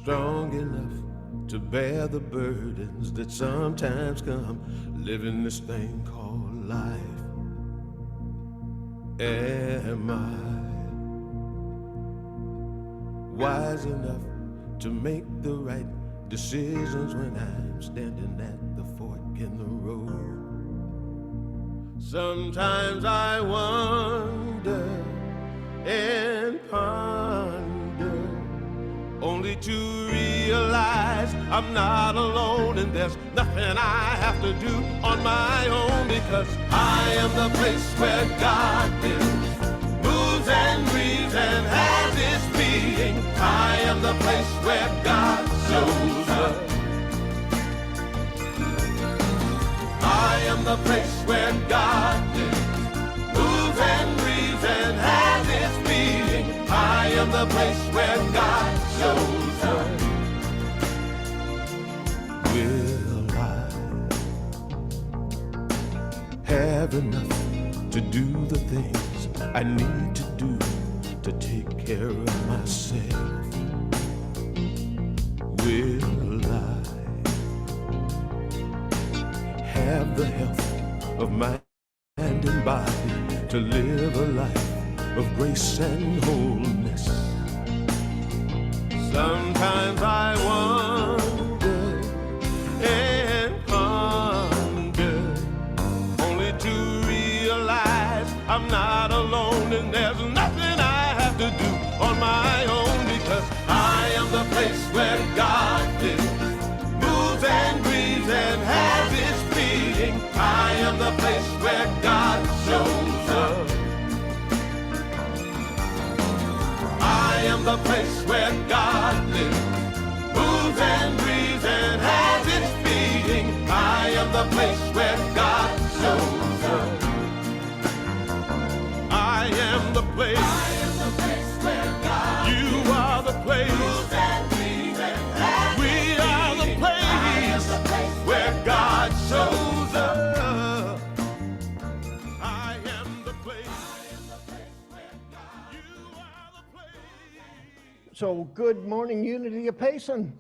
strong enough to bear the burdens that sometimes come living this thing called life? Am I wise enough to make the right decisions when I'm standing at the fork in the road? Sometimes I wonder and ponder, only to realize I'm not alone and there's nothing I have to do on my own, because I am the place where God lives, moves and breathes and has its being. I am the place where God shows up. I am the place where God lives, moves and breathes and has its being. I am the place where God shows up. Will I have enough to do the things I need to do to take care of myself? Will I have the health of mind and body to live a life of grace and wholeness? Sometimes I wonder and ponder, only to realize I'm not alone and there's nothing I have to do on my own, because I am the place where God lives, moves and breathes and has its being. I am the place where God shows up. I am the place where God lives, moves and breathes and has its being. I am the place where God shows up. I am the place. I am the place where God. You are the place. Moves and breathes and has we are the place. I am the place where God shows up. I am the place. I am the place where God. You are the place. So, good morning, Unity of Payson.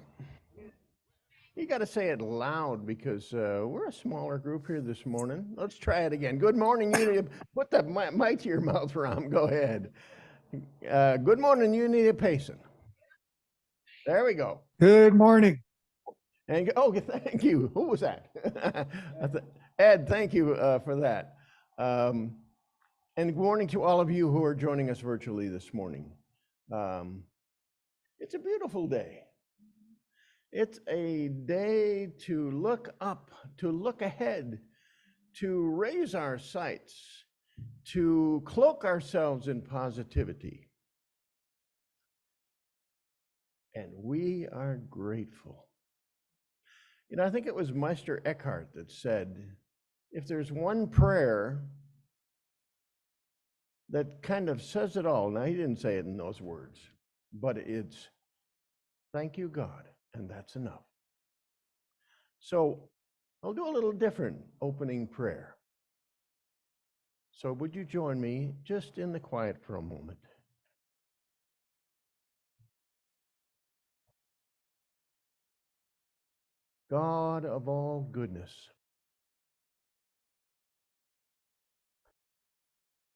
You got to say it loud because we're a smaller group here this morning. Let's try it again. Good morning, Unity. Put that mic to your mouth, Ram. Go ahead. Good morning, Unity of Payson. There we go. Good morning. And thank you. Who was that? Ed, thank you for that. And good morning to all of you who are joining us virtually this morning. It's a beautiful day. It's a day to look up, to look ahead, to raise our sights, to cloak ourselves in positivity. And we are grateful. You know, I think it was Meister Eckhart that said, if there's one prayer that kind of says it all, now he didn't say it in those words, but it's, thank you, God, and that's enough. So I'll do a little different opening prayer. So would you join me just in the quiet for a moment? God of all goodness,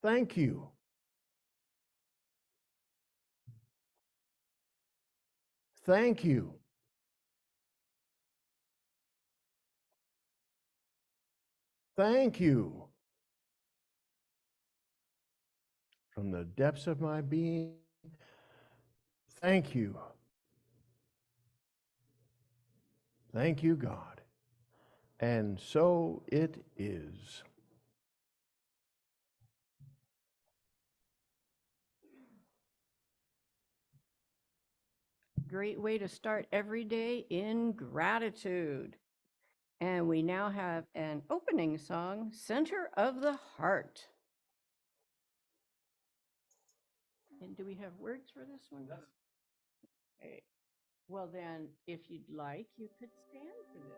thank you. Thank you. Thank you. From the depths of my being, thank you. Thank you, God. And so it is. Great way to start every day in gratitude. And we now have an opening song, Center of the Heart. And do we have words for this one? Okay. Well, then, if you'd like, you could stand for this.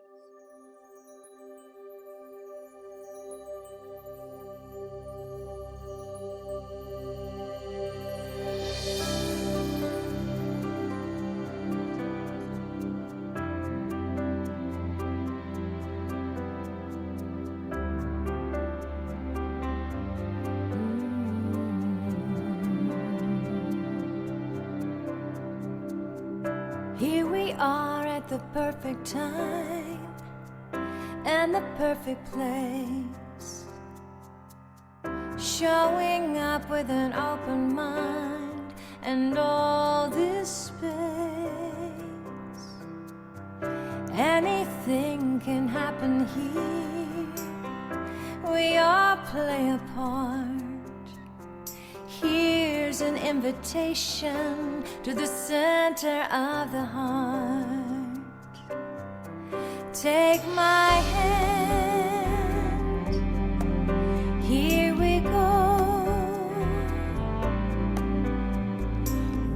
we are at the perfect time and the perfect place, showing up with an open mind and all this space. Anything can happen here, we all play a part. Here's an invitation to the center of the heart. Take my hand, here we go.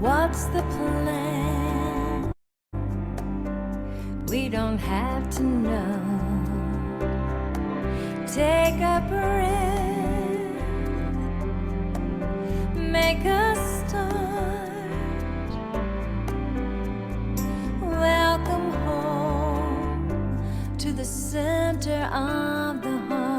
What's the plan? We don't have to know. Take a breath, make a start. Welcome home to the center of the heart.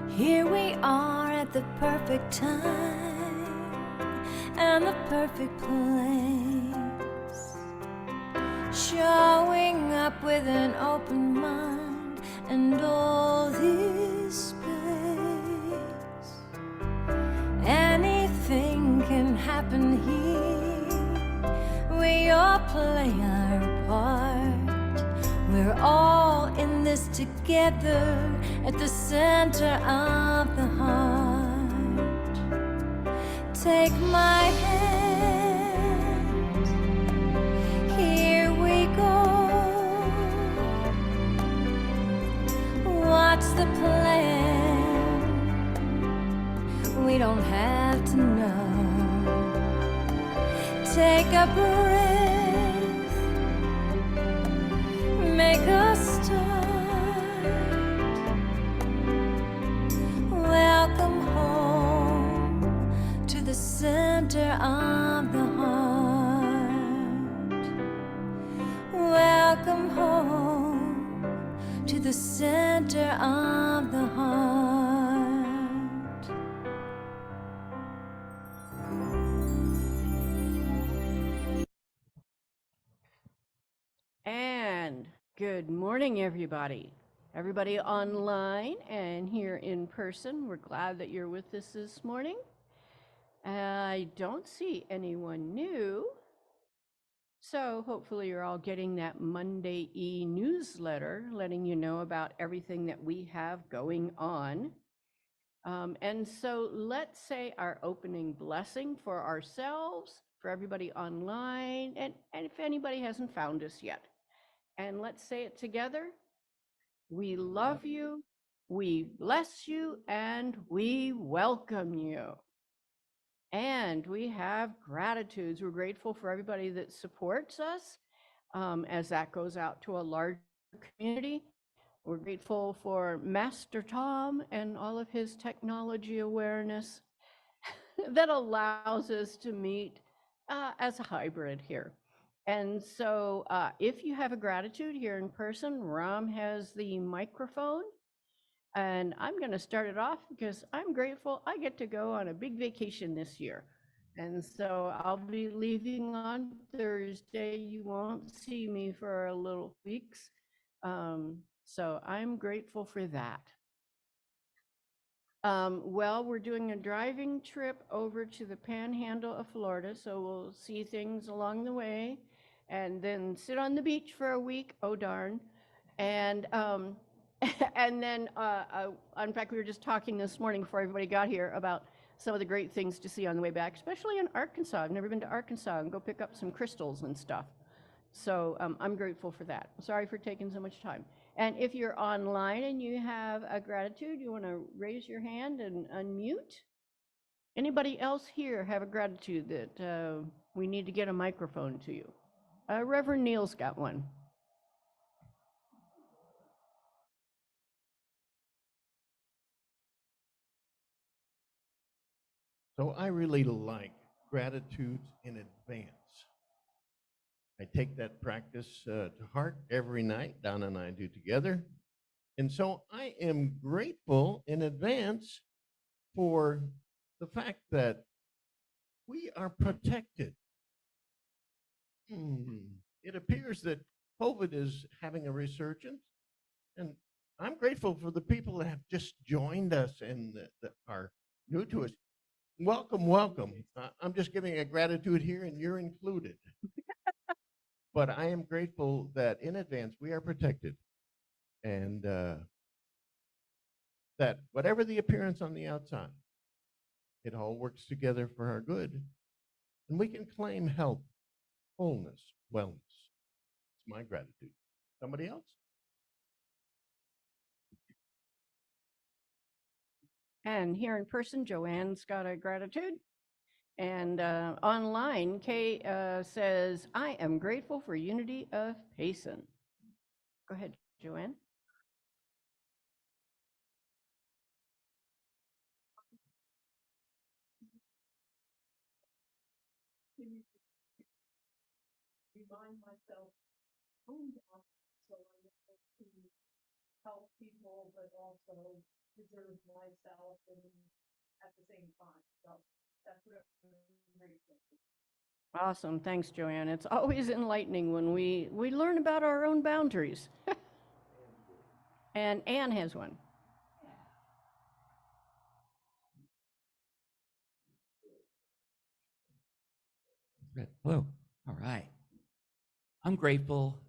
Here we are at the perfect time and the perfect place, showing up with an open mind and all this space. Anything can happen here, we all play our part. We're all in this together at the center of the heart. Take my hand, here we go. What's the plan? We don't have to know. Take a breath, make a start. Welcome home to the center of the heart. Welcome home to the center of the heart. And good morning, everybody. Everybody online and here in person, we're glad that you're with us this morning. I don't see anyone new, so hopefully you're all getting that Monday e-newsletter letting you know about everything that we have going on. And so let's say our opening blessing for ourselves, for everybody online, and if anybody hasn't found us yet. And let's say it together. We love you, we bless you, and we welcome you. And we have gratitudes. We're grateful for everybody that supports us as that goes out to a larger community. We're grateful for Master Tom and all of his technology awareness that allows us to meet as a hybrid here. And so if you have a gratitude here in person, Ram has the microphone. And I'm going to start it off because I'm grateful I get to go on a big vacation this year. And so I'll be leaving on Thursday. You won't see me for a little weeks. So I'm grateful for that. Well, we're doing a driving trip over to the Panhandle of Florida, so we'll see things along the way, and then sit on the beach for a week. Oh darn! And and then, in fact, we were just talking this morning before everybody got here about some of the great things to see on the way back, especially in Arkansas. I've never been to Arkansas, and go pick up some crystals and stuff. So I'm grateful for that. Sorry for taking so much time. And if you're online and you have a gratitude, you want to raise your hand and unmute. Anybody else here have a gratitude that we need to get a microphone to you? Reverend Neal's got one. So I really like gratitudes in advance. I take that practice to heart every night. Donna and I do together. And so I am grateful in advance for the fact that we are protected. It appears that COVID is having a resurgence, and I'm grateful for the people that have just joined us and that are new to us. Welcome, welcome. I'm just giving a gratitude here, and you're included. But I am grateful that in advance we are protected, and that whatever the appearance on the outside, it all works together for our good, and we can claim health, wholeness, wellness. It's my gratitude. Somebody else? And here in person, Joanne's got a gratitude. And online, Kay says, I am grateful for unity of Payson. Go ahead, Joanne. Remind myself, tone down, so I'm able to help people, but also preserve myself and at the same time. So that's what I'm grateful for. Awesome. Thanks, Joanne. It's always enlightening when we learn about our own boundaries. And Anne has one. Hello. All right. I'm grateful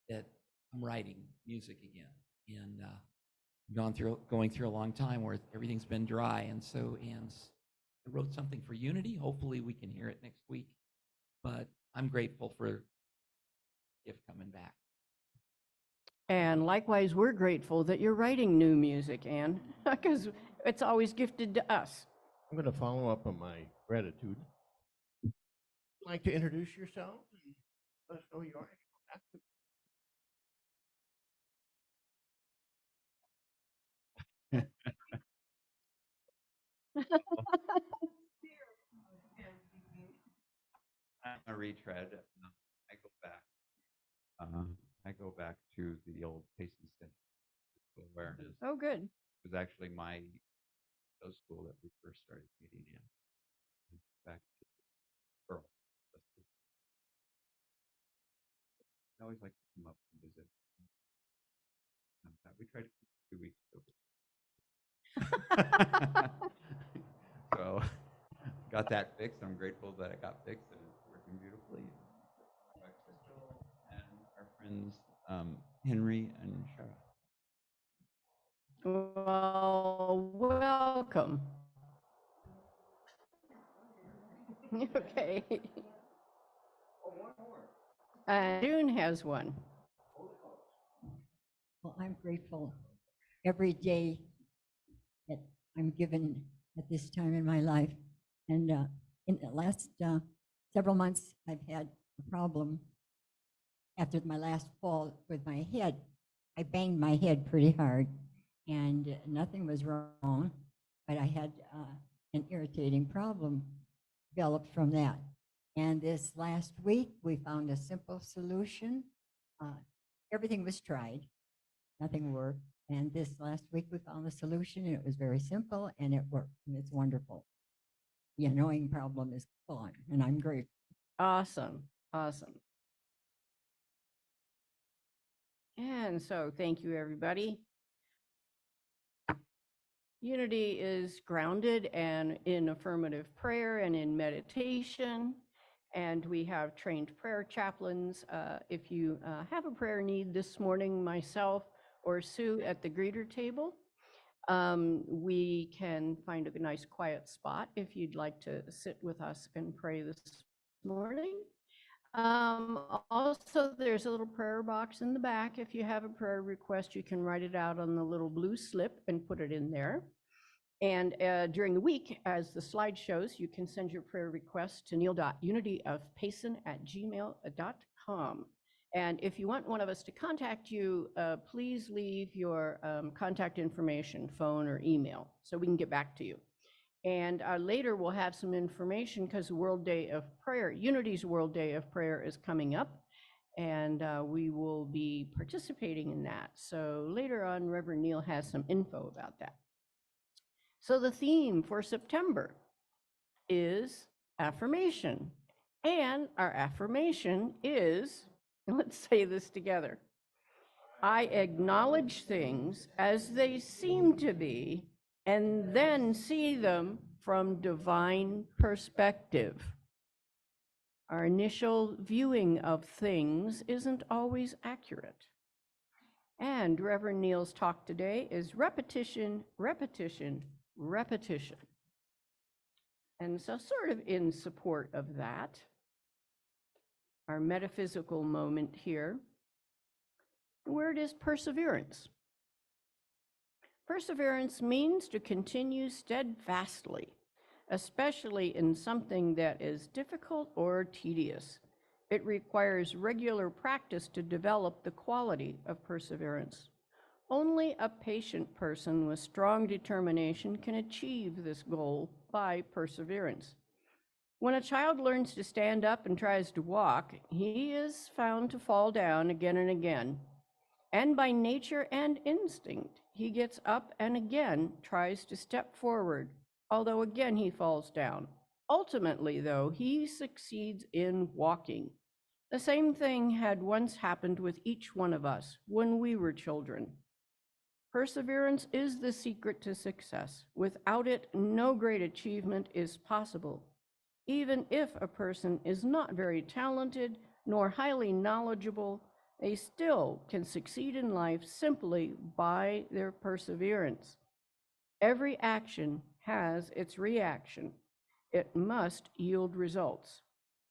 that I'm writing music again, and going through a long time where everything's been dry, and so I wrote something for Unity. Hopefully, we can hear it next week. But I'm grateful for Gift coming back. And likewise, we're grateful that you're writing new music, Anne, because it's always gifted to us. I'm going to follow up on my gratitude. Like to introduce yourself and let us know who you are. I'm a retread. I go back. I go back to the old Payson Center awareness. Oh, good. It was actually my middle school that we first started meeting in. Back to Earl. I always like to come up and visit. We tried to keep 2 weeks ago. So got that fixed. I'm grateful that it got fixed and it's working beautifully. Crystal and our friends Henry and Shara. Well, welcome. Okay. June has one. Well, I'm grateful every day that I'm given at this time in my life. And in the last several months, I've had a problem after my last fall with my head. I banged my head pretty hard and nothing was wrong, but I had an irritating problem developed from that. And this last week, we found a simple solution. Everything was tried. Nothing worked. And this last week we found a solution and it was very simple and it worked and it's wonderful. The annoying problem is gone and I'm grateful. Awesome. Awesome. And so thank you, everybody. Unity is grounded and in affirmative prayer and in meditation. And we have trained prayer chaplains. If you have a prayer need this morning, myself or Sue at the greeter table, we can find a nice quiet spot if you'd like to sit with us and pray this morning. Also, there's a little prayer box in the back. If you have a prayer request, you can write it out on the little blue slip and put it in there. And during the week, as the slide shows, you can send your prayer request to neil.unityofpayson@gmail.com. And if you want one of us to contact you, please leave your contact information, phone or email, so we can get back to you. And later we'll have some information because World Day of Prayer, Unity's World Day of Prayer is coming up, and we will be participating in that. So later on, Reverend Neal has some info about that. So the theme for September is affirmation. And our affirmation is, let's say this together. I acknowledge things as they seem to be and then see them from divine perspective. Our initial viewing of things isn't always accurate. And Reverend Neal's talk today is repetition, repetition, repetition. And so sort of in support of that, our metaphysical moment here, the word is perseverance. Perseverance means to continue steadfastly, especially in something that is difficult or tedious. It requires regular practice to develop the quality of perseverance. Only a patient person with strong determination can achieve this goal by perseverance. When a child learns to stand up and tries to walk, he is found to fall down again and again. And by nature and instinct, he gets up and again tries to step forward, although again he falls down. Ultimately, though, he succeeds in walking. The same thing had once happened with each one of us when we were children. Perseverance is the secret to success. Without it, no great achievement is possible. Even if a person is not very talented nor highly knowledgeable, they still can succeed in life simply by their perseverance. Every action has its reaction. It must yield results.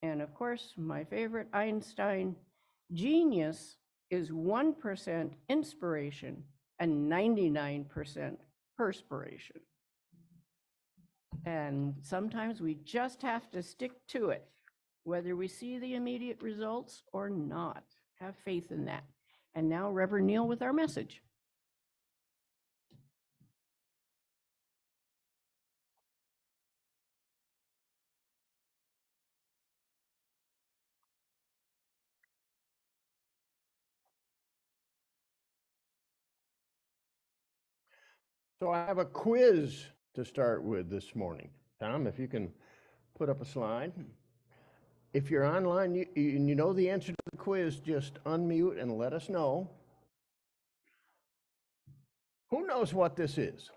And of course, my favorite Einstein, genius is 1% inspiration and 99% perspiration. And sometimes we just have to stick to it, whether we see the immediate results or not. Have faith in that. And now Reverend Neal with our message. So I have a quiz to start with this morning. Tom, if you can put up a slide. If you're online and you know the answer to the quiz, just unmute and let us know. Who knows what this is?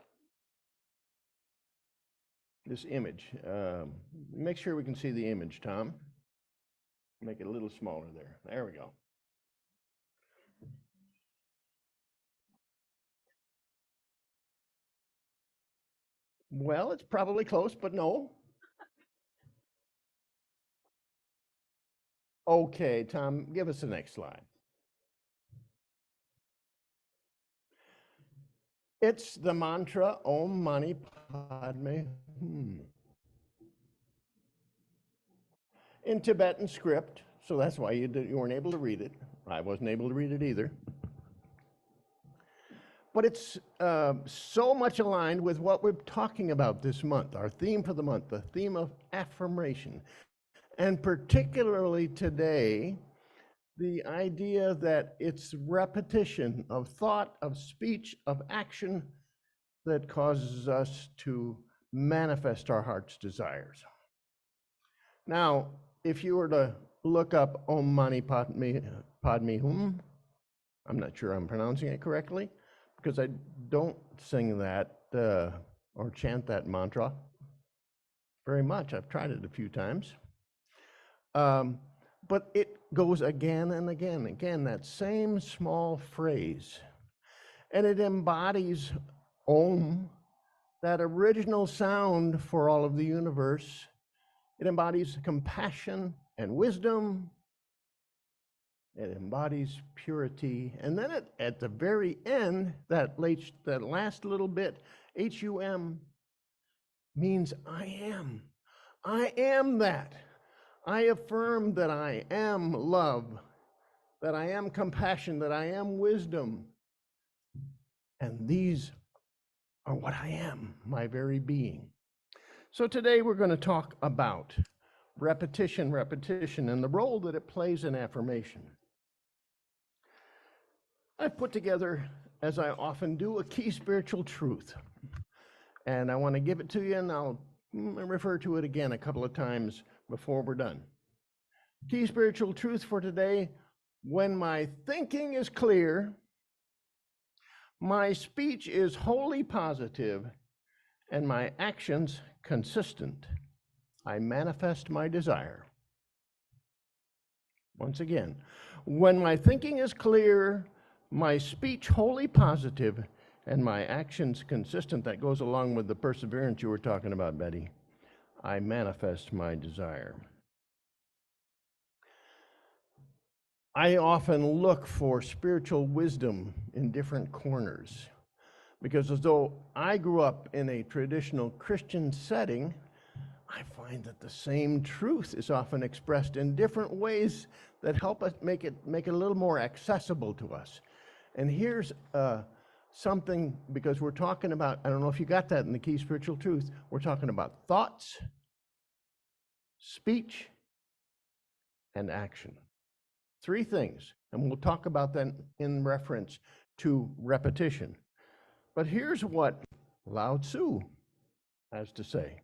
This image. Make sure we can see the image, Tom. Make it a little smaller there. There we go. Well, it's probably close, but no. Okay, Tom, give us the next slide. It's the mantra Om Mani Padme Hum. In Tibetan script, so that's why you weren't able to read it. I wasn't able to read it either. But it's so much aligned with what we're talking about this month, our theme for the month, the theme of affirmation. And particularly today, the idea that it's repetition of thought, of speech, of action that causes us to manifest our heart's desires. Now, if you were to look up Om Mani Padme Hum, I'm not sure I'm pronouncing it correctly, because I don't sing that or chant that mantra very much. I've tried it a few times. But it goes again and again, that same small phrase. And it embodies Om, that original sound for all of the universe. It embodies compassion and wisdom. It embodies purity. And then at the very end, that last little bit, H-U-M, means I am. I am that. I affirm that I am love, that I am compassion, that I am wisdom. And these are what I am, my very being. So today we're going to talk about repetition, and the role that it plays in affirmation. I've put together, as I often do, a key spiritual truth. And I want to give it to you, and I'll refer to it again a couple of times before we're done. Key spiritual truth for today: when my thinking is clear, my speech is wholly positive, and my actions consistent, I manifest my desire. Once again, when my thinking is clear, my speech wholly positive, and my actions consistent, that goes along with the perseverance you were talking about, Betty, I manifest my desire. I often look for spiritual wisdom in different corners, because as though I grew up in a traditional Christian setting, I find that the same truth is often expressed in different ways that help us make it a little more accessible to us. And here's something, because we're talking about, I don't know if you got that in the key spiritual truth, we're talking about thoughts, speech, and action. Three things, and we'll talk about that in reference to repetition. But here's what Lao Tzu has to say.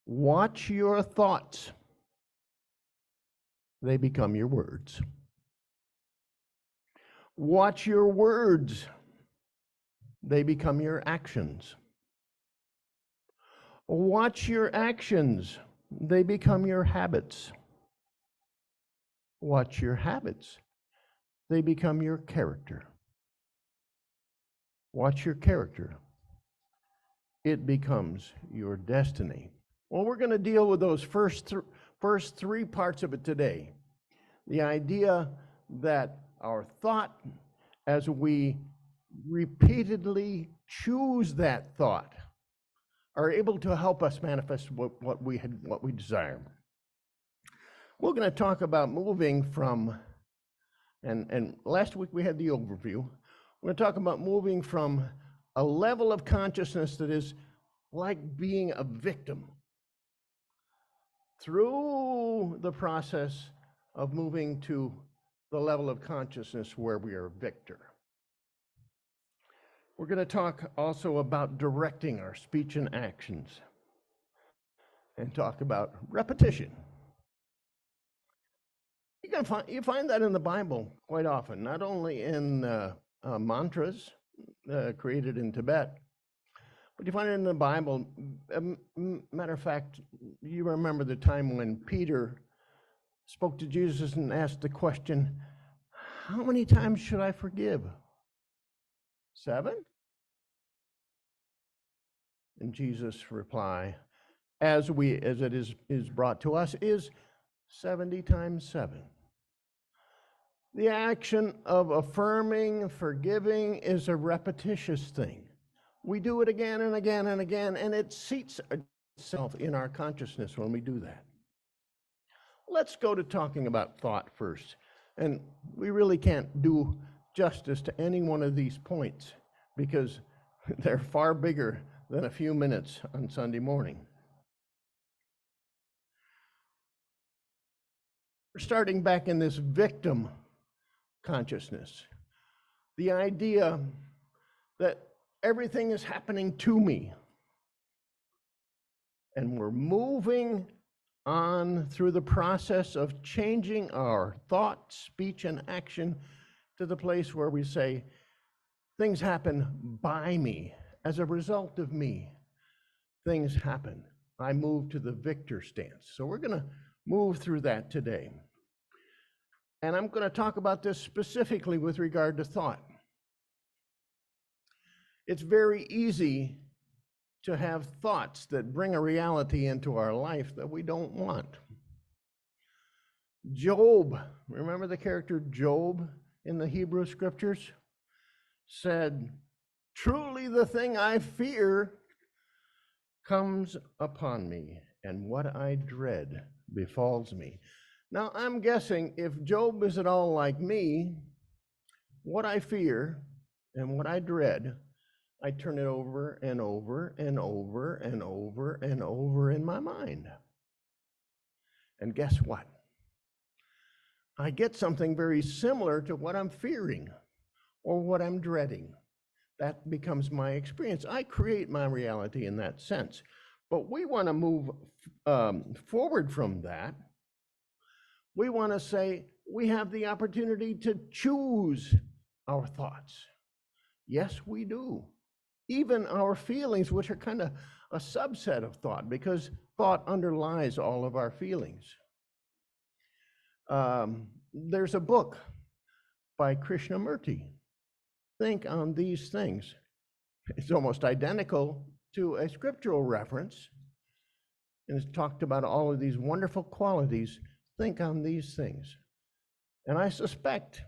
Watch your thoughts. They become your words. Watch your words. They become your actions. Watch your actions. They become your habits. Watch your habits. They become your character. Watch your character. It becomes your destiny. Well, we're going to deal with those first three parts of it today. The idea that our thought, as we repeatedly choose that thought, are able to help us manifest what we desire. We're going to talk about moving from, and last week we had the overview. We're going to talk about moving from a level of consciousness that is like being a victim through the process of moving to the level of consciousness where we are a victor. We're going to talk also about directing our speech and actions, and talk about repetition. You find that in the Bible quite often, not only in mantras created in Tibet, but you find it in the Bible. Matter of fact, you remember the time when Peter spoke to Jesus and asked the question, how many times should I forgive? 7? And Jesus' reply, as it is brought to us, is 70 times 7. The action of affirming, forgiving is a repetitious thing. We do it again and again and again, and it seats itself in our consciousness when we do that. Let's go to talking about thought first. And we really can't do justice to any one of these points because they're far bigger than a few minutes on Sunday morning. We're starting back in this victim consciousness. The idea that everything is happening to me. And we're moving on through the process of changing our thought, speech, and action to the place where we say, things happen by me, as a result of me. Things happen. I move to the victor stance. So we're going to move through that today. And I'm going to talk about this specifically with regard to thought. It's very easy to have thoughts that bring a reality into our life that we don't want. Job, remember the character Job in the Hebrew scriptures? Said, truly the thing I fear comes upon me, and what I dread befalls me. Now, I'm guessing if Job is at all like me, what I fear and what I dread I turn it over and over and over and over and over in my mind. And guess what? I get something very similar to what I'm fearing or what I'm dreading. That becomes my experience. I create my reality in that sense. But we want to move forward from that. We want to say we have the opportunity to choose our thoughts. Yes, we do. Even our feelings, which are kind of a subset of thought, because thought underlies all of our feelings. There's a book by Krishnamurti, Think on These Things. It's almost identical to a scriptural reference, and it's talked about all of these wonderful qualities. Think on these things. And I suspect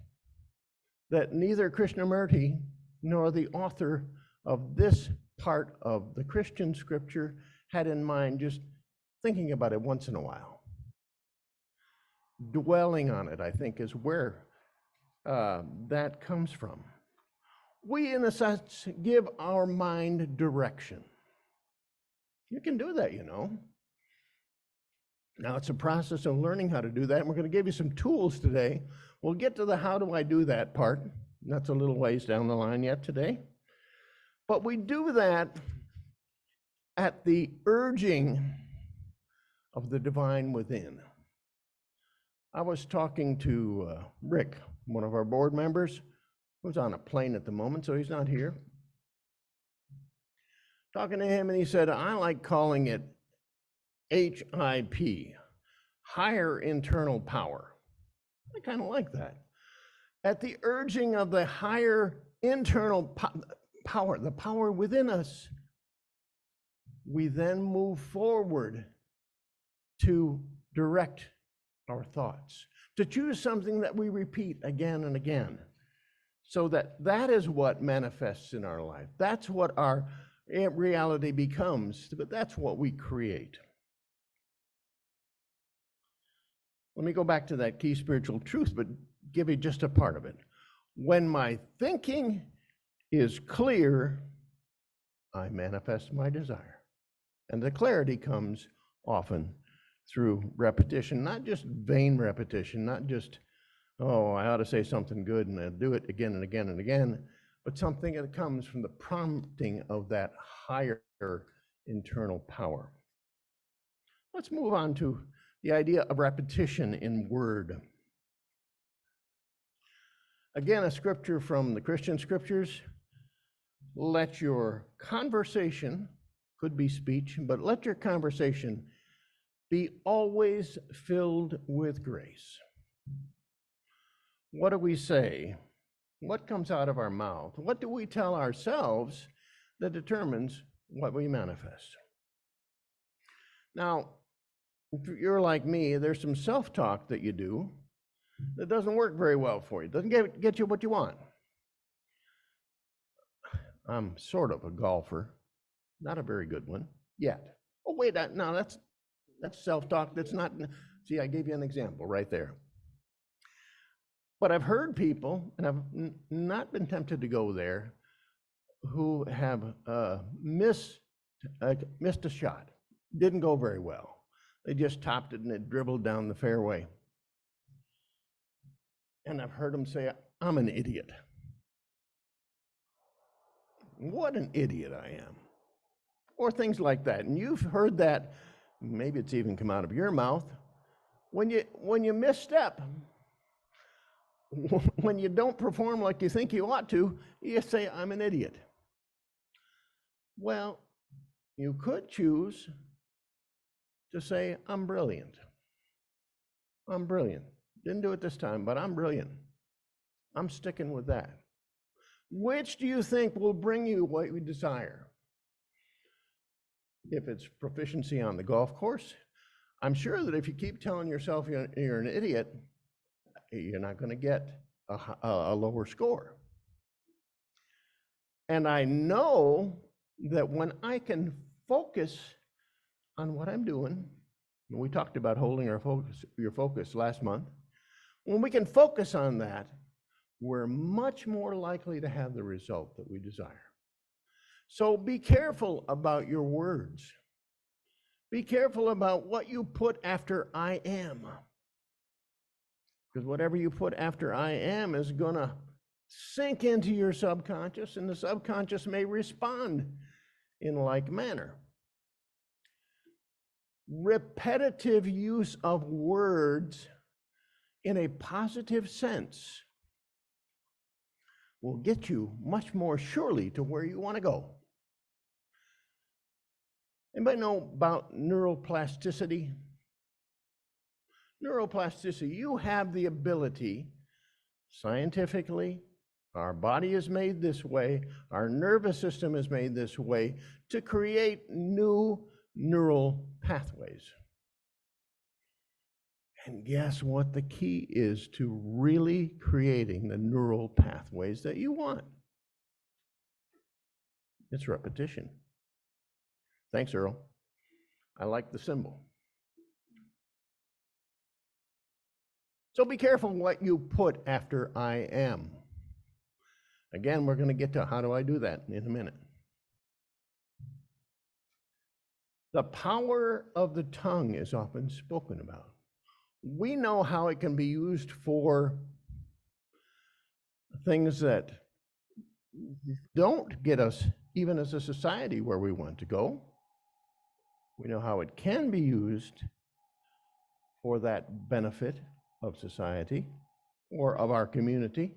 that neither Krishnamurti nor the author of this part of the Christian scripture had in mind just thinking about it once in a while. Dwelling on it, I think, is where that comes from. We, in a sense, give our mind direction. You can do that, you know. Now, it's a process of learning how to do that, and we're going to give you some tools today. We'll get to the how do I do that part. That's a little ways down the line yet today. But we do that at the urging of the divine within. I was talking to Rick, one of our board members, who's on a plane at the moment, so he's not here. Talking to him, and he said, I like calling it HIP, higher internal power. I kind of like that. At the urging of the higher internal power, the power within us, we then move forward to direct our thoughts, to choose something that we repeat again and again, so that is what manifests in our life. That's what our reality becomes, but that's what we create. Let me go back to that key spiritual truth, but give you just a part of it. When my thinking is clear, I manifest my desire. And the clarity comes often through repetition, not just vain repetition, not just, oh, I ought to say something good and I'll do it again and again and again, but something that comes from the prompting of that higher internal power. Let's move on to the idea of repetition in word. Again, a scripture from the Christian scriptures. Let your conversation, could be speech, but let your conversation be always filled with grace. What do we say? What comes out of our mouth? What do we tell ourselves that determines what we manifest? Now, if you're like me, there's some self-talk that you do that doesn't work very well for you. It doesn't get you what you want. I'm sort of a golfer, not a very good one yet. Oh, wait, no, that's self-talk. That's not, see, I gave you an example right there. But I've heard people, and I've not been tempted to go there, who have missed a shot. Didn't go very well. They just topped it and it dribbled down the fairway. And I've heard them say, I'm an idiot. What an idiot I am. Or things like that. And you've heard that, maybe it's even come out of your mouth. When you misstep, when you don't perform like you think you ought to, you say, I'm an idiot. Well, you could choose to say, I'm brilliant. I'm brilliant. Didn't do it this time, but I'm brilliant. I'm sticking with that. Which do you think will bring you what you desire? If it's proficiency on the golf course, I'm sure that if you keep telling yourself you're an idiot, you're not going to get a lower score. And I know that when I can focus on what I'm doing, and we talked about holding your focus last month, when we can focus on that, we're much more likely to have the result that we desire. So be careful about your words. Be careful about what you put after I am. Because whatever you put after I am is going to sink into your subconscious, and the subconscious may respond in like manner. Repetitive use of words in a positive sense will get you much more surely to where you want to go. Anybody know about neuroplasticity? Neuroplasticity, you have the ability, scientifically, our body is made this way, our nervous system is made this way, to create new neural pathways. And guess what the key is to really creating the neural pathways that you want? It's repetition. Thanks, Earl. I like the symbol. So be careful what you put after I am. Again, we're going to get to how do I do that in a minute. The power of the tongue is often spoken about. We know how it can be used for things that don't get us, even as a society, where we want to go. We know how it can be used for that benefit of society or of our community.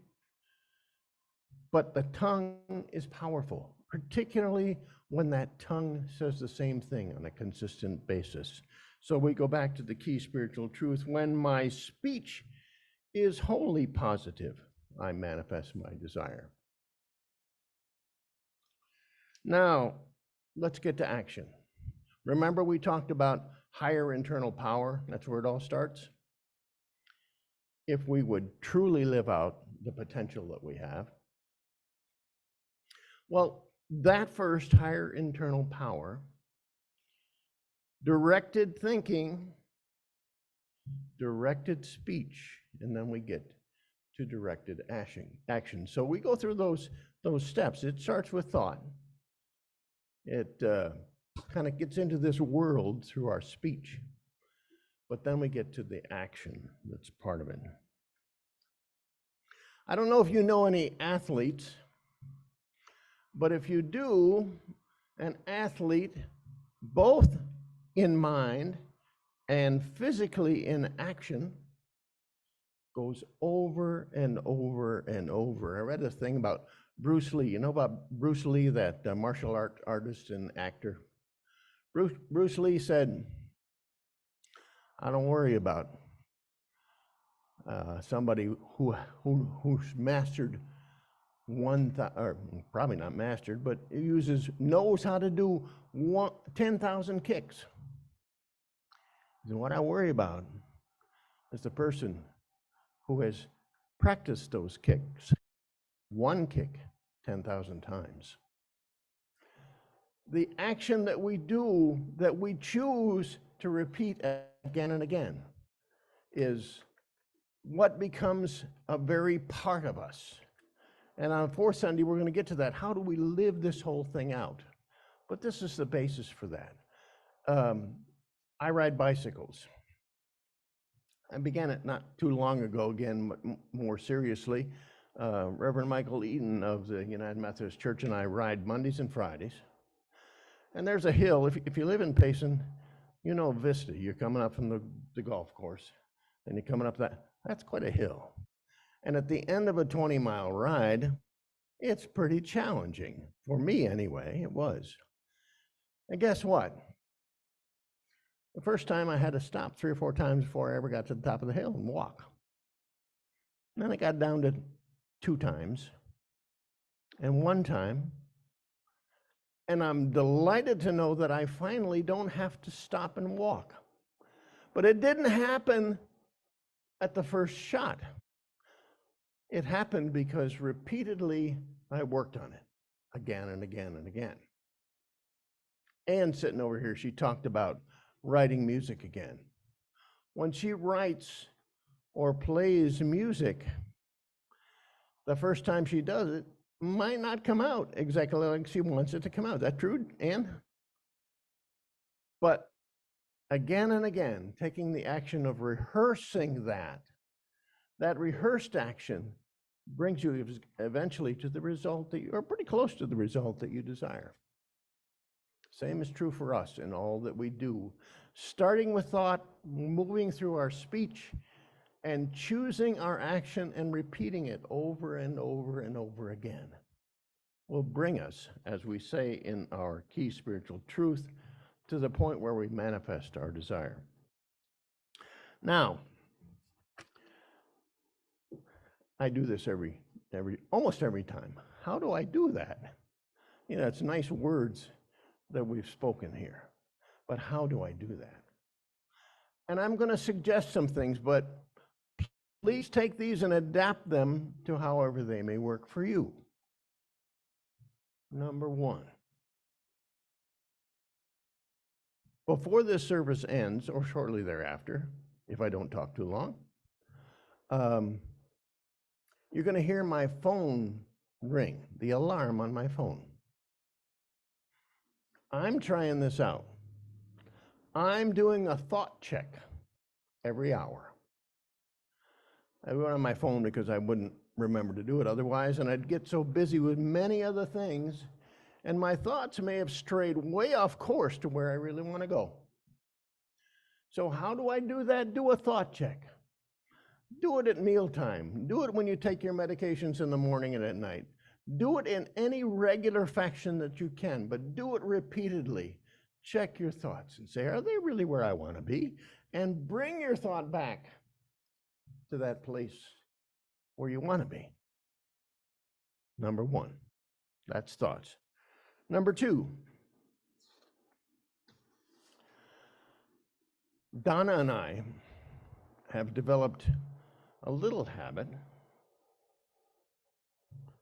But the tongue is powerful, particularly when that tongue says the same thing on a consistent basis. So we go back to the key spiritual truth. When my speech is wholly positive, I manifest my desire. Now, let's get to action. Remember we talked about higher internal power? That's where it all starts. If we would truly live out the potential that we have, well, that first higher internal power, directed thinking, directed speech, and then we get to directed action. So we go through those steps. It starts with thought. It kind of gets into this world through our speech, but then we get to the action that's part of it. I don't know if you know any athletes, but if you do, an athlete, both in mind and physically in action, goes over and over and over. I read this thing about Bruce Lee. You know about Bruce Lee, that martial artist and actor? Bruce Lee said, I don't worry about somebody who's mastered or probably not mastered, but knows how to do 10,000 kicks. And what I worry about is the person who has practiced those kicks, one kick 10,000 times. The action that we do, that we choose to repeat again and again, is what becomes a very part of us. And on fourth Sunday, we're going to get to that. How do we live this whole thing out? But this is the basis for that. I ride bicycles. I began it not too long ago, again, more seriously. Reverend Michael Eaton of the United Methodist Church and I ride Mondays and Fridays. And there's a hill. If you live in Payson, you know Vista. You're coming up from the golf course, and you're coming up that's quite a hill. And at the end of a 20-mile ride, it's pretty challenging. For me, anyway, it was. And guess what? The first time I had to stop 3 or 4 times before I ever got to the top of the hill and walk. And then I got down to 2 times and 1 time. And I'm delighted to know that I finally don't have to stop and walk. But it didn't happen at the first shot. It happened because repeatedly I worked on it again and again and again. Ann sitting over here, she talked about writing music again. When she writes or plays music, the first time she does it, might not come out exactly like she wants it to come out. Is that true, Anne? But again and again, taking the action of rehearsing that rehearsed action brings you eventually to the result that you are pretty close to the result that you desire. Same is true for us in all that we do. Starting with thought, moving through our speech, and choosing our action and repeating it over and over and over again will bring us, as we say in our key spiritual truth, to the point where we manifest our desire. Now, I do this almost every time. How do I do that? You know, it's nice words that we've spoken here, but how do I do that? And I'm going to suggest some things, but please take these and adapt them to however they may work for you. Number one, before this service ends, or shortly thereafter, if I don't talk too long, you're going to hear my phone ring, the alarm on my phone. I'm trying this out. I'm doing a thought check every hour. I do it on my phone because I wouldn't remember to do it otherwise, and I'd get so busy with many other things, and my thoughts may have strayed way off course to where I really want to go. So how do I do that? Do a thought check. Do it at mealtime. Do it when you take your medications in the morning and at night. Do it in any regular fashion that you can, but do it repeatedly. Check your thoughts and say, are they really where I want to be? And bring your thought back to that place where you want to be. Number one, that's thoughts. Number two, Donna and I have developed a little habit.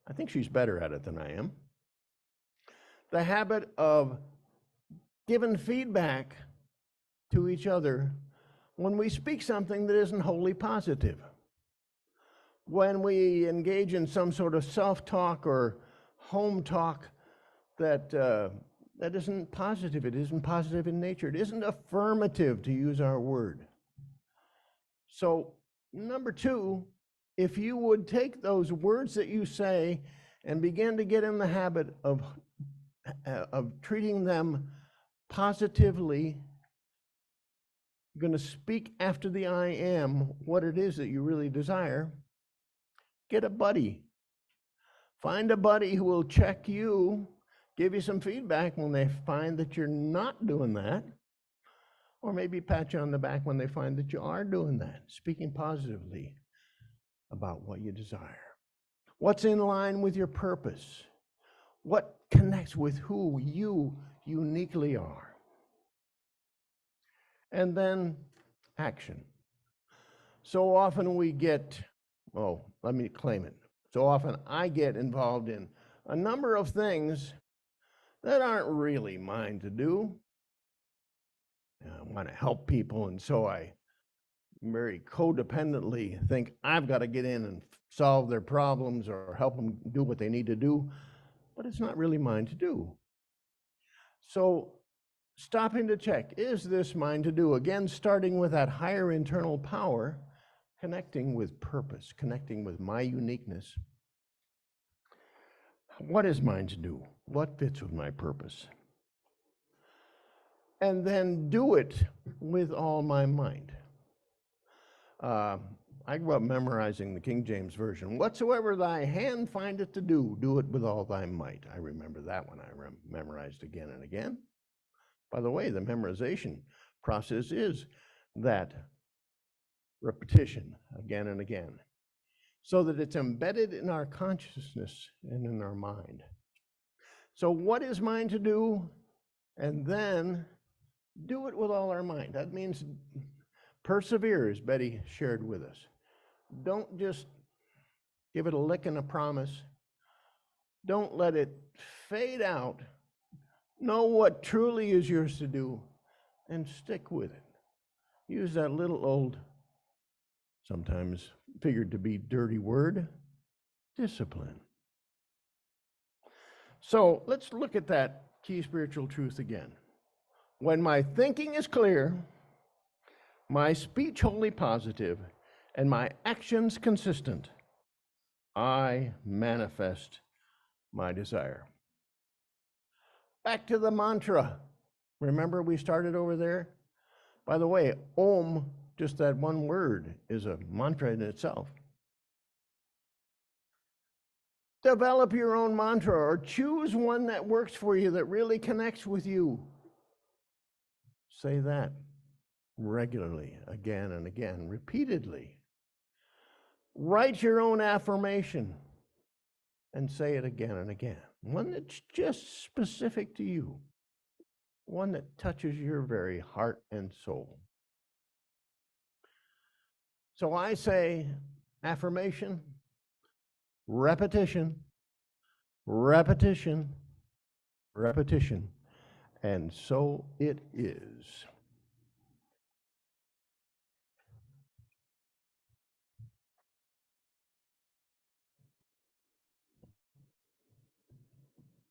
I think she's better at it than I am. The habit of giving feedback to each other when we speak something that isn't wholly positive. When we engage in some sort of self-talk or home talk that isn't positive, it isn't positive in nature, it isn't affirmative, to use our word. So, number two, if you would take those words that you say and begin to get in the habit of treating them positively, you're going to speak after the I am what it is that you really desire. Get a buddy. Find a buddy who will check you, give you some feedback when they find that you're not doing that, or maybe pat you on the back when they find that you are doing that, speaking positively about what you desire. What's in line with your purpose? What connects with who you uniquely are? And then action. So often we get, let me claim it. So often I get involved in a number of things that aren't really mine to do. I want to help people, and so I very codependently think I've got to get in and solve their problems or help them do what they need to do, but it's not really mine to do. So stopping to check, is this mine to do? Again, starting with that higher internal power, connecting with purpose, connecting with my uniqueness. What is mine to do? What fits with my purpose? And then do it with all my mind. I grew up memorizing the King James Version. Whatsoever thy hand findeth to do, do it with all thy might. I remember that one. I memorized again and again. By the way, the memorization process is that repetition again and again, so that it's embedded in our consciousness and in our mind. So what is mine to do? And then do it with all our mind. That means persevere, as Betty shared with us. Don't just give it a lick and a promise. Don't let it fade out. Know what truly is yours to do and stick with it. Use that little old, sometimes figured to be dirty word, discipline. So let's look at that key spiritual truth again. When my thinking is clear, my speech wholly positive, and my actions consistent, I manifest my desire. Back to the mantra. Remember we started over there? By the way, Om, just that one word, is a mantra in itself. Develop your own mantra or choose one that works for you, that really connects with you. Say that regularly, again and again, repeatedly. Write your own affirmation and say it again and again. One that's just specific to you. One that touches your very heart and soul. So I say affirmation, repetition, repetition, repetition, and so it is.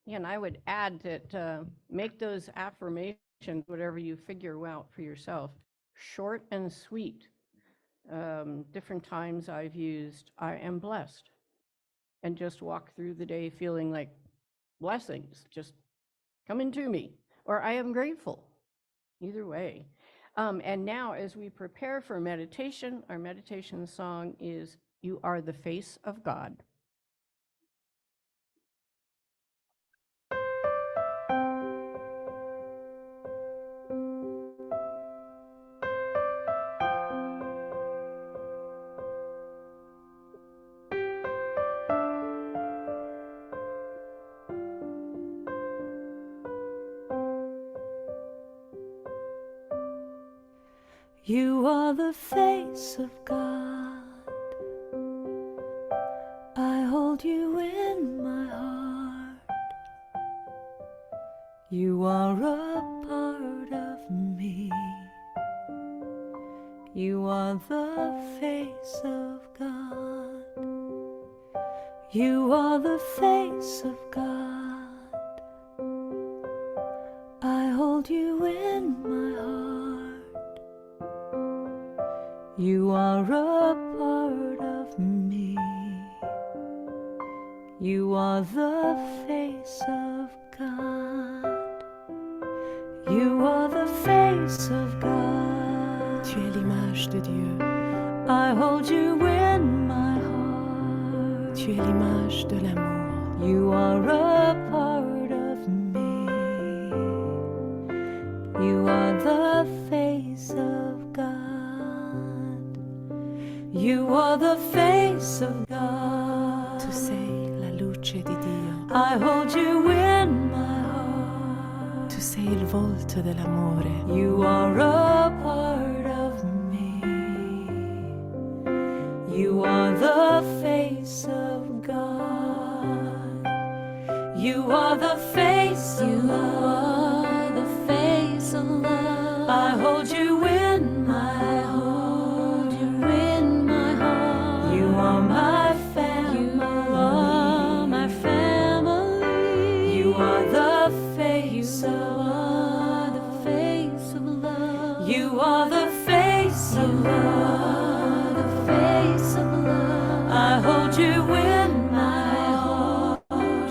Yeah, and I would add that make those affirmations, whatever you figure out for yourself, short and sweet. Different times I've used, I am blessed, and just walk through the day feeling like blessings just coming to me, or I am grateful, either way. And now as we prepare for meditation, our meditation song is You Are the Face of God. You are the face of God. I hold you in my heart. You are a part of me. You are the face of God. You are the face of God. I hold you in my heart. You are a part of me. You are the face of God. You are the face of God. Tu es l'image de Dieu. I hold you in my heart. Tu es l'image de l'amour. You are a part of me. You are the face of God. You are the face of God. Tu sei la luce di Dio. I hold you in my heart. Tu sei il volto dell'amore. You are a part of me. You are the face of God. You are the face of love. You are the face of love. I hold you in my heart. You in my heart. You are my family. You are my family. You are the face of love. The face of love. You are the face of love. The face of love. I hold you in my heart.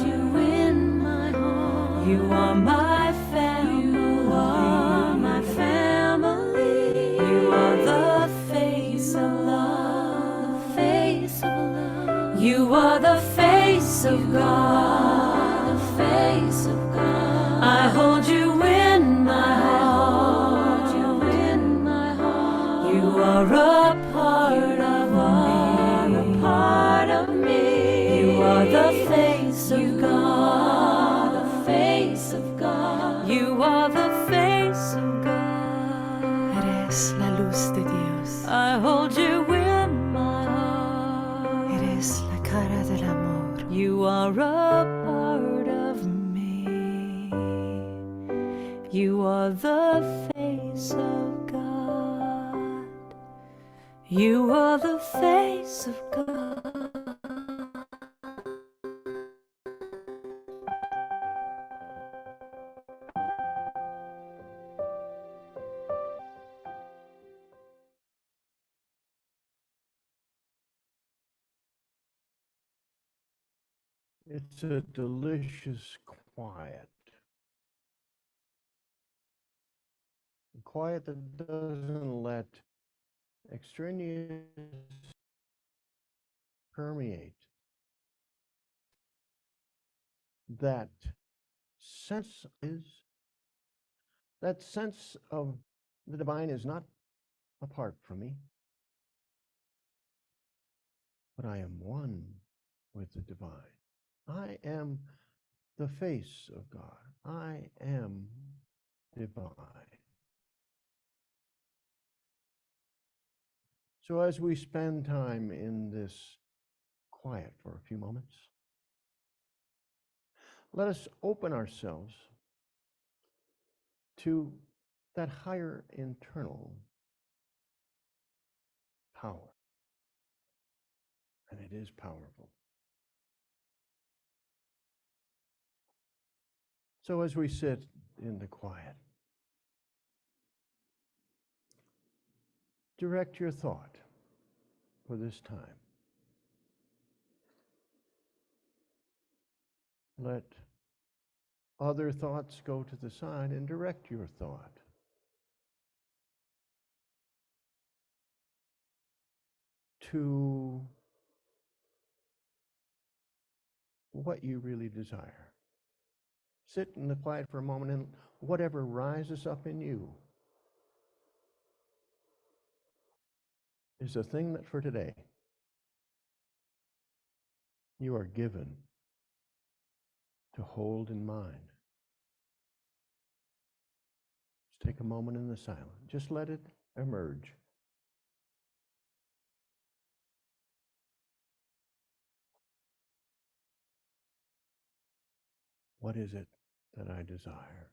You in my heart. You are my family. You are my family. You are the face of love. The face of love. You are the face of God. The face of God. I hold you in my heart. You in my heart. You are a part of me. A part of me. You are the face of God. The face of God. You are the face of God. Eres la luz de Dios. I hold you in my heart. Eres la cara del amor. You are a part of me. You are the face of God. You are the face of God. It's a delicious quiet. A quiet that doesn't let extraneous permeate. That that sense of the divine is not apart from me, but I am one with the divine. I am the face of God. I am divine. So as we spend time in this quiet for a few moments, let us open ourselves to that higher internal power. And it is powerful. So as we sit in the quiet, direct your thought for this time. Let other thoughts go to the side and direct your thought to what you really desire. Sit in the quiet for a moment, and whatever rises up in you is a thing that for today you are given to hold in mind. Just take a moment in the silence. Just let it emerge. What is it that I desire?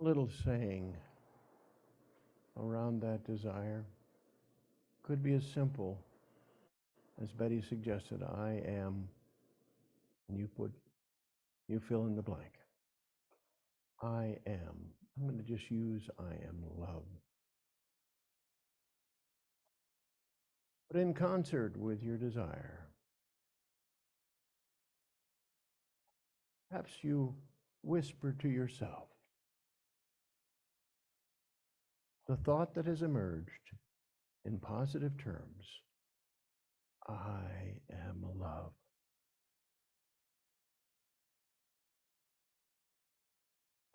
A little saying around that desire could be as simple as Betty suggested. I am, and you fill in the blank. I am. I'm going to just use I am love. But in concert with your desire, perhaps you whisper to yourself the thought that has emerged in positive terms. I am love.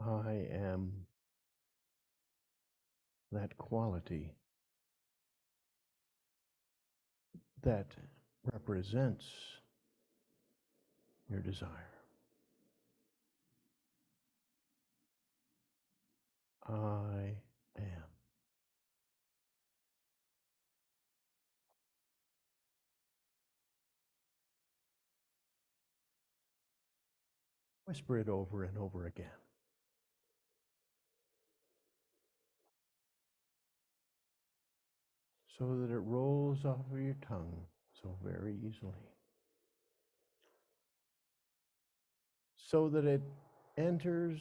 I am that quality that represents your desire. I am. Whisper it over and over again. So that it rolls off of your tongue so very easily. So that it enters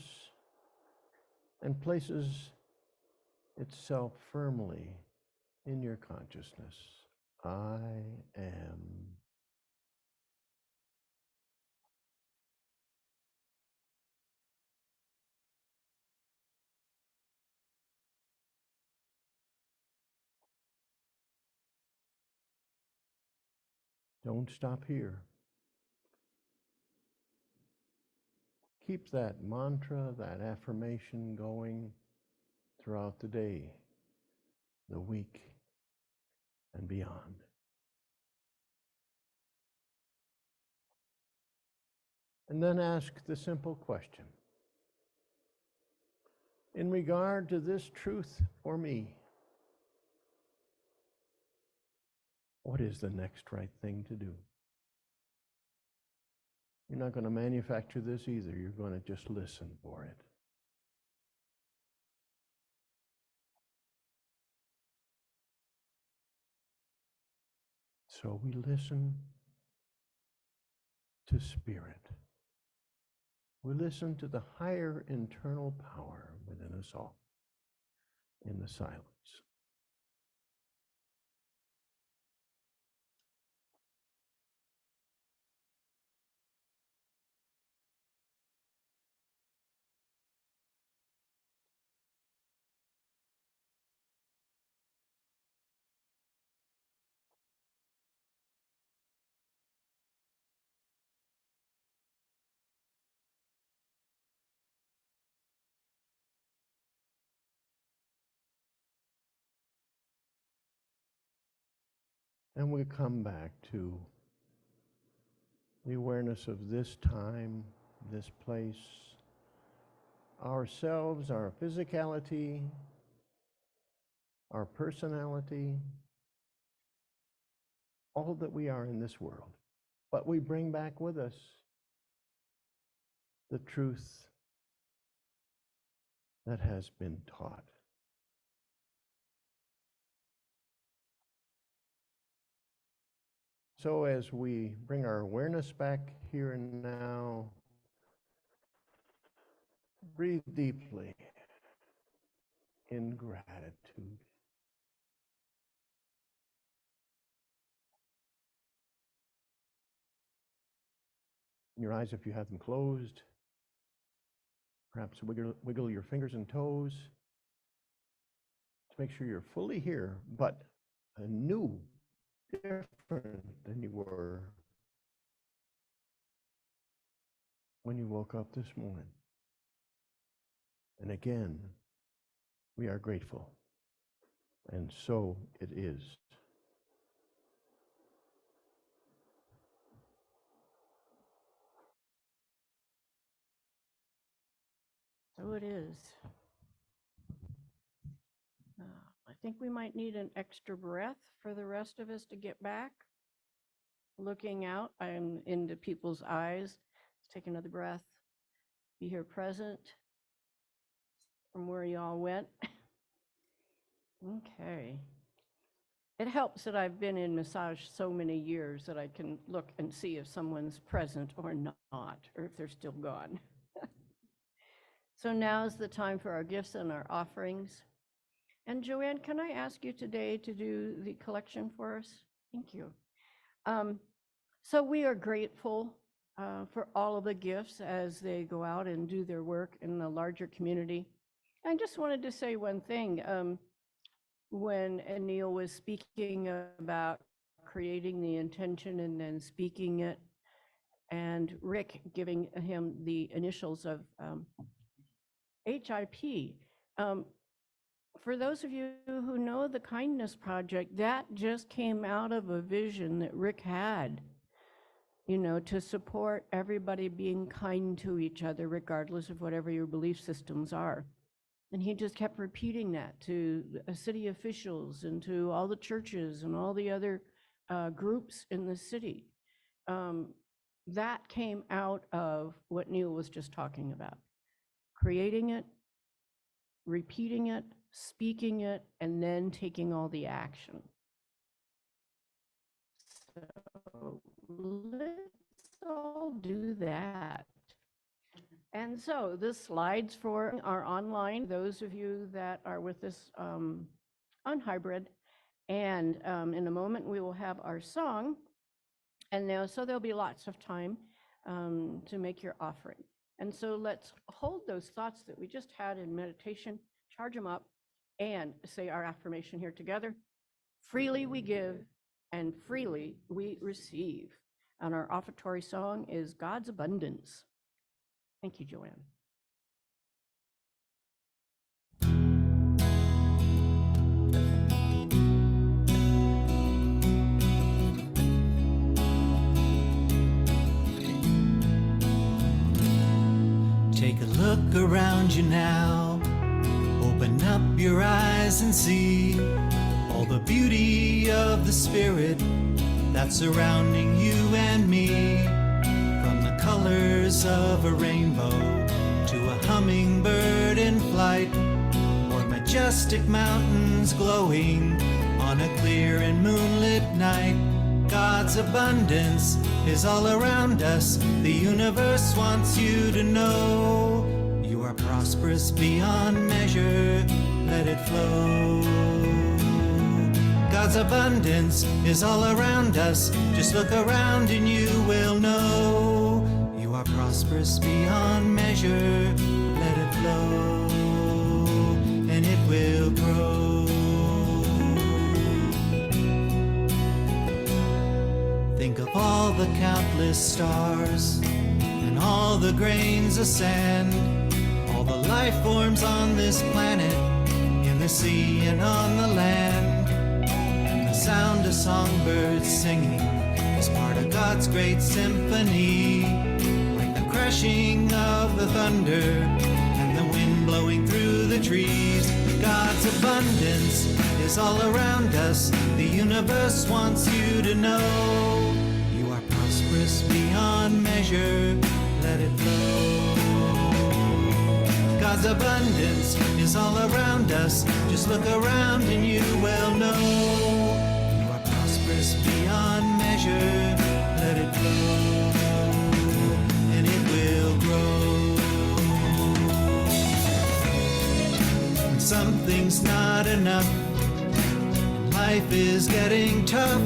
and places itself firmly in your consciousness. I am. Don't stop here. Keep that mantra, that affirmation going throughout the day, the week, and beyond. And then ask the simple question. In regard to this truth for me, what is the next right thing to do? You're not going to manufacture this either. You're going to just listen for it. So we listen to Spirit. We listen to the higher internal power within us all in the silence. And we come back to the awareness of this time, this place, ourselves, our physicality, our personality, all that we are in this world. But we bring back with us the truth that has been taught. So as we bring our awareness back here and now, breathe deeply in gratitude. Your eyes, if you have them closed, perhaps wiggle your fingers and toes to make sure you're fully here, but anew, different than you were when you woke up this morning. And again, we are grateful. And so it is. So it is. I think we might need an extra breath for the rest of us to get back. Looking out, I'm into people's eyes. Let's take another breath. Be here present from where you all went. Okay. It helps that I've been in massage so many years that I can look and see if someone's present or not, or if they're still gone. So now's the time for our gifts and our offerings. And Joanne, can I ask you today to do the collection for us? Thank you. So we are grateful for all of the gifts as they go out and do their work in the larger community. I just wanted to say one thing. When Neal was speaking about creating the intention and then speaking it, and Rick giving him the initials of HIP. For those of you who know the Kindness Project, that just came out of a vision that Rick had, you know, to support everybody being kind to each other, regardless of whatever your belief systems are. And he just kept repeating that to city officials and to all the churches and all the other groups in the city. That came out of what Neal was just talking about. Creating it, repeating it, speaking it, and then taking all the action. So let's all do that. And so the slides for are online, those of you that are with us on hybrid. And in a moment, we will have our song. And now, so there'll be lots of time to make your offering. And so let's hold those thoughts that we just had in meditation, charge them up, and say our affirmation here together. Freely we give, and freely we receive. And our offertory song is God's Abundance. Thank you, Joanne. Take a look around you now. Open up your eyes and see all the beauty of the Spirit that's surrounding you and me. From the colors of a rainbow to a hummingbird in flight, or majestic mountains glowing on a clear and moonlit night. God's abundance is all around us. The universe wants you to know you are prosperous beyond measure. Let it flow. God's abundance is all around us. Just look around and you will know you are prosperous beyond measure. Let it flow, and it will grow. Think of all the countless stars and all the grains of sand, all the life forms on this planet, in the sea and on the land. And the sound of songbirds singing is part of God's great symphony, like the crashing of the thunder and the wind blowing through the trees. God's abundance is all around us. The universe wants you to know you are prosperous beyond measure. Let it flow. God's abundance is all around us. Just look around and you will know you are prosperous beyond measure. Let it flow, and it will grow. When something's not enough, life is getting tough,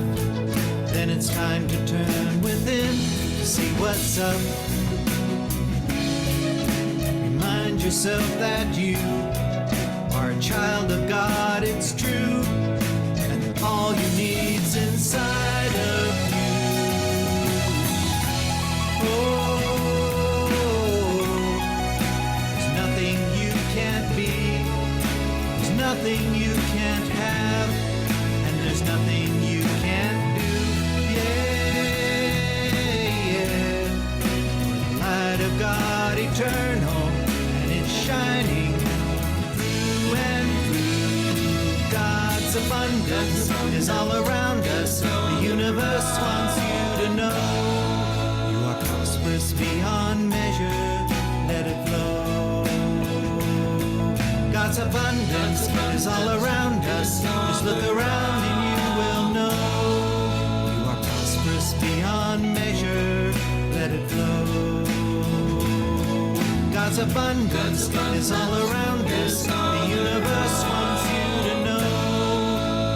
then it's time to turn within to see what's up. Remind yourself that you are a child of God, it's true, and that all you need's inside of you. Oh, there's nothing you can't be, there's nothing you can't have, and there's nothing you can't do. Yeah, the light of God eternal, and it's shining through and through. God's abundance is all around us. The universe wants you to know you are prosperous beyond measure. Let it flow. God's abundance is all around us. Just look around and you will know you are prosperous beyond measure. Let it flow. God's abundance is all around us. The universe wants you to know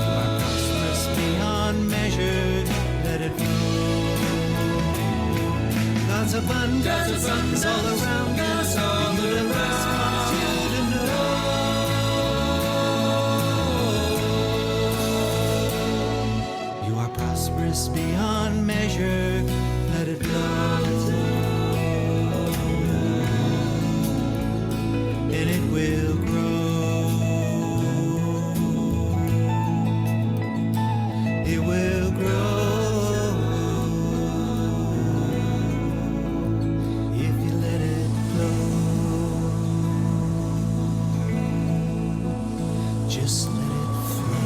you are prosperous beyond measure. Let it flow. God's abundance is all around us. The universe wants you to know you are prosperous beyond measure. Let it flow, and it will grow. It will grow if you let it flow. Just let it flow.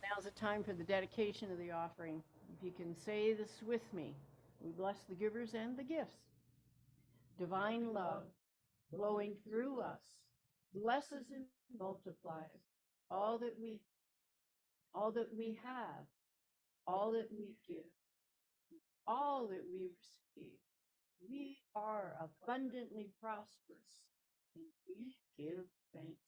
Now's the time for the dedication of the offering. If you can say this with me, we bless the givers and the gifts. Divine love flowing through us blesses and multiplies all that we have, all that we give, all that we receive. We are abundantly prosperous, and we give thanks.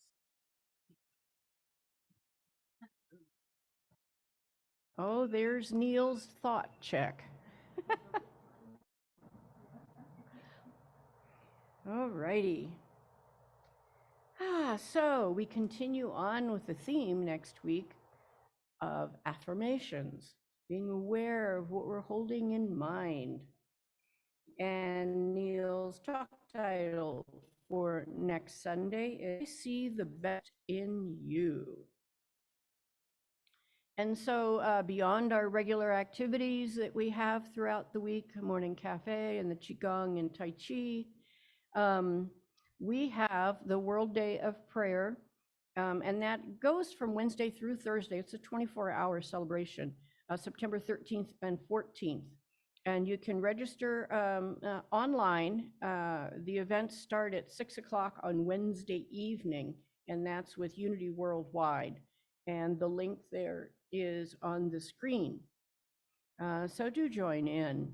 Oh, there's Neal's thought check. All righty. So we continue on with the theme next week of affirmations, being aware of what we're holding in mind. And Neal's talk title for next Sunday is I See the Best in You. And so beyond our regular activities that we have throughout the week, morning cafe and the Qigong and Tai Chi, We have the World Day of Prayer, and that goes from Wednesday through Thursday. It's a 24-hour celebration, September 13th and 14th. And you can register online. The events start at 6 o'clock on Wednesday evening, and that's with Unity Worldwide. And the link there is on the screen. So do join in.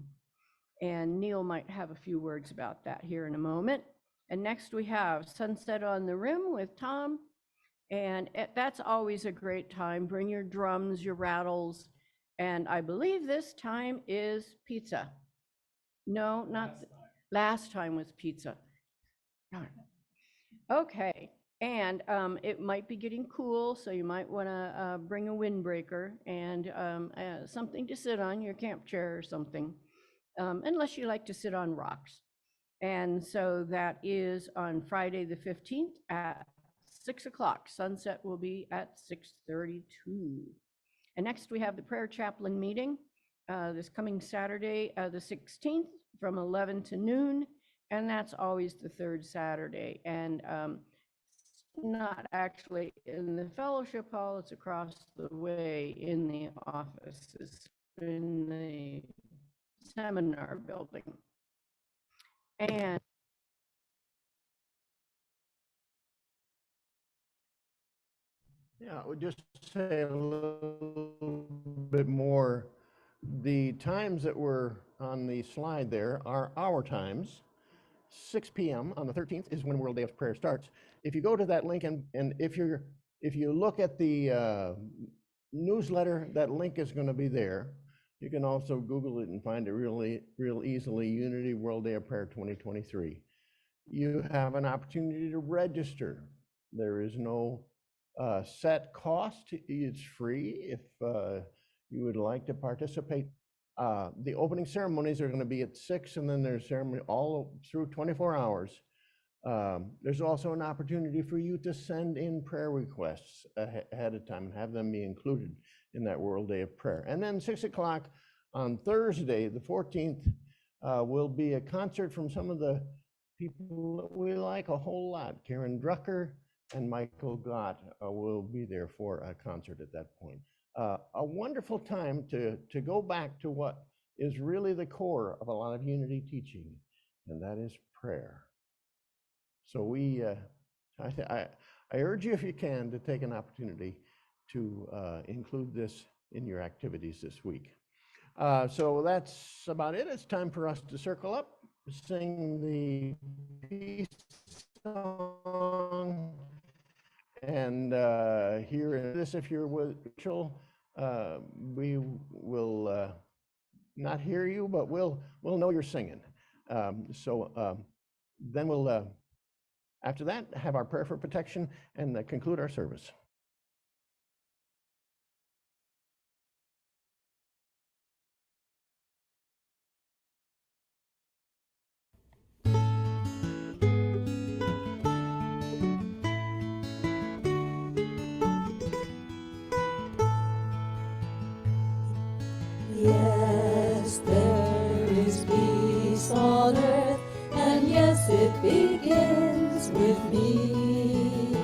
And Neal might have a few words about that here in a moment. And next we have Sunset on the Rim with Tom. And that's always a great time. Bring your drums, your rattles. And I believe this time is pizza. No, not last time was pizza. Okay. And it might be getting cool, so you might want to bring a windbreaker and something to sit on, your camp chair or something, unless you like to sit on rocks. And so that is on Friday the 15th at 6 o'clock. Sunset will be at 6:32. And next we have the prayer chaplain meeting this coming Saturday, the 16th from 11 to noon. And that's always the third Saturday. And not actually in the fellowship hall, it's across the way in the offices, in the seminar building. And Yeah, I would just say a little bit more. The times that were on the slide there are our times. 6 p.m. on the 13th is when World Day of Prayer starts. If you go to that link and if you look at the newsletter, that link is going to be there. You can also Google it and find it real easily, Unity World Day of Prayer 2023. You have an opportunity to register. There is no set cost. It's free if you would like to participate. The opening ceremonies are going to be at 6, and then there's ceremony all through 24 hours. There's also an opportunity for you to send in prayer requests ahead of time and have them be included in that World Day of Prayer. And then 6 o'clock on Thursday, the 14th, will be a concert from some of the people that we like a whole lot. Karen Drucker and Michael Gott will be there for a concert at that point. A wonderful time to go back to what is really the core of a lot of Unity teaching, and that is prayer. So I urge you, if you can, to take an opportunity to include this in your activities this week. So that's about it. It's time for us to circle up, sing the peace song, and hear this. If you're virtual, we will not hear you, but we'll know you're singing. Then we'll, after that, have our prayer for protection and conclude our service. Yes, there is peace on earth, and yes, it begins with me.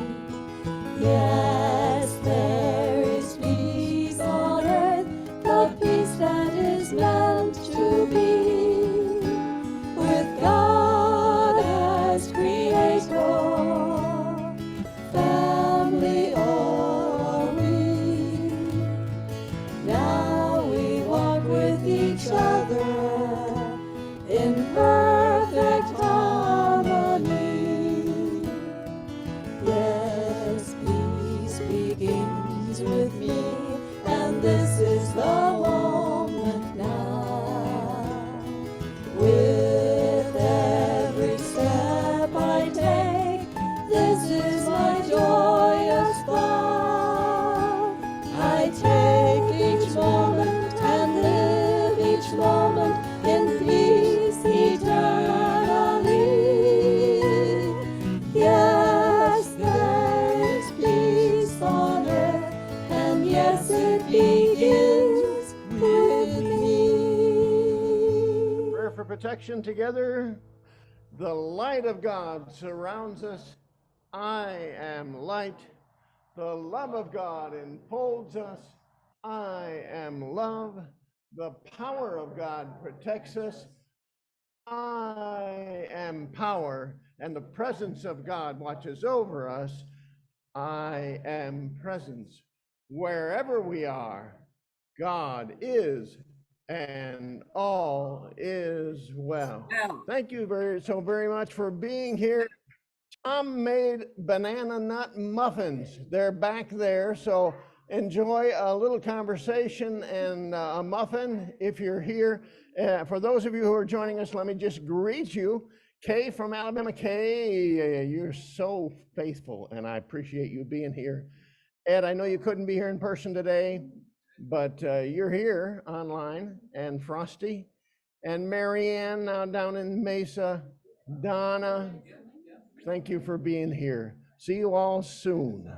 Yes, there is peace on earth, the peace that is meant to be, with God as creator, family are we. Now we walk with each other in perfect harmony. Yes, peace begins with me, and this is the moment now. With every step I take, this is my joyous thought. I take each moment and live each moment in peace eternally. Yes, there is peace on earth, and yes, it begins with me. Prayer for protection together. The light of God surrounds us. I am light. The love of God enfolds us. I am love. The power of God protects us. I am power, and the presence of God watches over us. I am presence. Wherever we are, God is, and all is well. Thank you so very much for being here. Tom made banana nut muffins. They're back there, so enjoy a little conversation and a muffin if you're here. For those of you who are joining us, let me just greet you. Kay from Alabama. Kay, you're so faithful, and I appreciate you being here. Ed, I know you couldn't be here in person today, but you're here online. And Frosty, and Marianne now down in Mesa. Donna, thank you for being here. See you all soon.